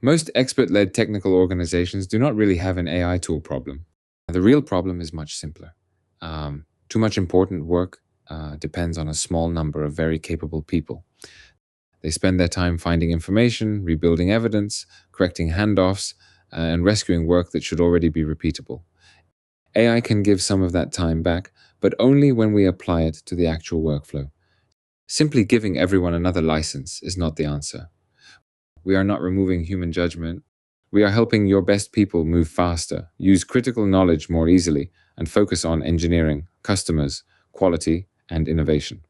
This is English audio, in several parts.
Most expert-led technical organizations do not really have an AI tool problem. The real problem is much simpler. Too much important work depends on a small number of very capable people. They spend their time finding information, rebuilding evidence, correcting handoffs, and rescuing work that should already be repeatable. AI can give some of that time back, but only when we apply it to the actual workflow. Simply giving everyone another license is not the answer. We are not removing human judgment. We are helping your best people move faster, use critical knowledge more easily, and focus on engineering, customers, quality, and innovation.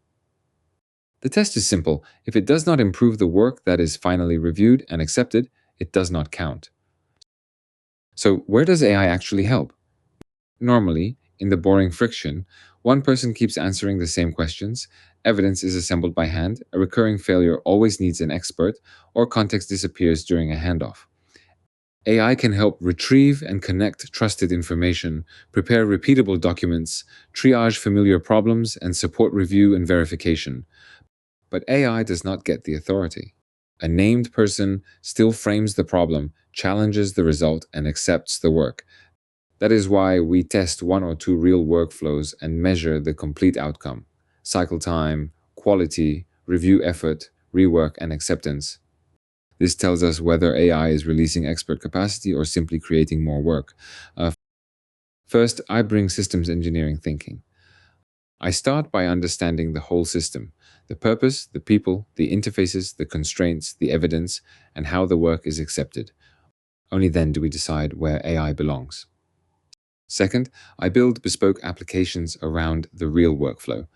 The test is simple. If it does not improve the work that is finally reviewed and accepted, it does not count. So, where does AI actually help? Normally, in the boring friction, one person keeps answering the same questions, evidence is assembled by hand, a recurring failure always needs an expert, or context disappears during a handoff. AI can help retrieve and connect trusted information, prepare repeatable documents, triage familiar problems, and support review and verification. But AI does not get the authority. A named person still frames the problem, challenges the result, and accepts the work. That is why we test one or two real workflows and measure the complete outcome: cycle time, quality, review effort, rework, and acceptance. This tells us whether AI is releasing expert capacity or simply creating more work. First, I bring systems engineering thinking. I start by understanding the whole system: the purpose, the people, the interfaces, the constraints, the evidence, and how the work is accepted. Only then do we decide where AI belongs. Second, I build bespoke applications around the real workflow.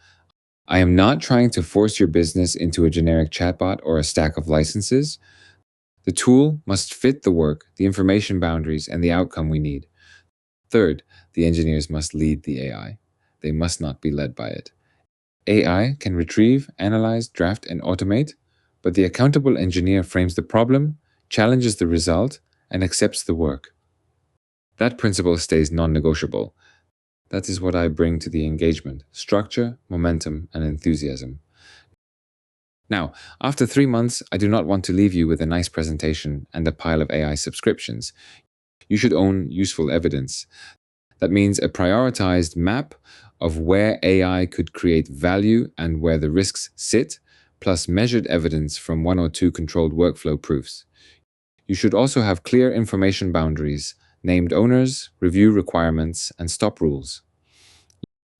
I am not trying to force your business into a generic chatbot or a stack of licenses. The tool must fit the work, the information boundaries, and the outcome we need. Third, the engineers must lead the AI. They must not be led by it. AI can retrieve, analyze, draft, and automate, but the accountable engineer frames the problem, challenges the result, and accepts the work. That principle stays non-negotiable. That is what I bring to the engagement: structure, momentum, and enthusiasm. Now, after 3 months, I do not want to leave you with a nice presentation and a pile of AI subscriptions. You should own useful evidence. That means a prioritized map of where AI could create value and where the risks sit, plus measured evidence from one or two controlled workflow proofs. You should also have clear information boundaries, named owners, review requirements, and stop rules.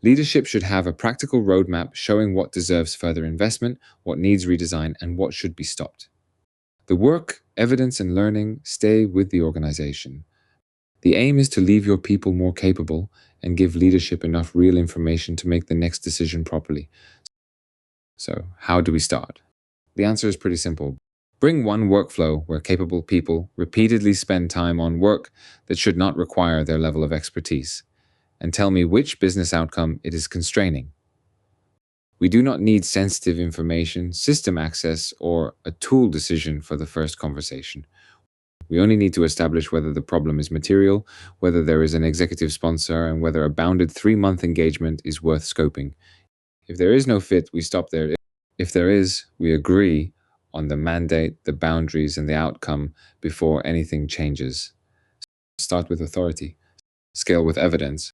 Leadership should have a practical roadmap showing what deserves further investment, what needs redesign, and what should be stopped. The work, evidence, and learning stay with the organization. The aim is to leave your people more capable and give leadership enough real information to make the next decision properly. So, how do we start? The answer is pretty simple. Bring one workflow where capable people repeatedly spend time on work that should not require their level of expertise, and tell me which business outcome it is constraining. We do not need sensitive information, system access, or a tool decision for the first conversation. We only need to establish whether the problem is material, whether there is an executive sponsor, and whether a bounded 3-month engagement is worth scoping. If there is no fit, we stop there. If there is, we agree on the mandate, the boundaries, and the outcome before anything changes. Start with authority. Scale with evidence.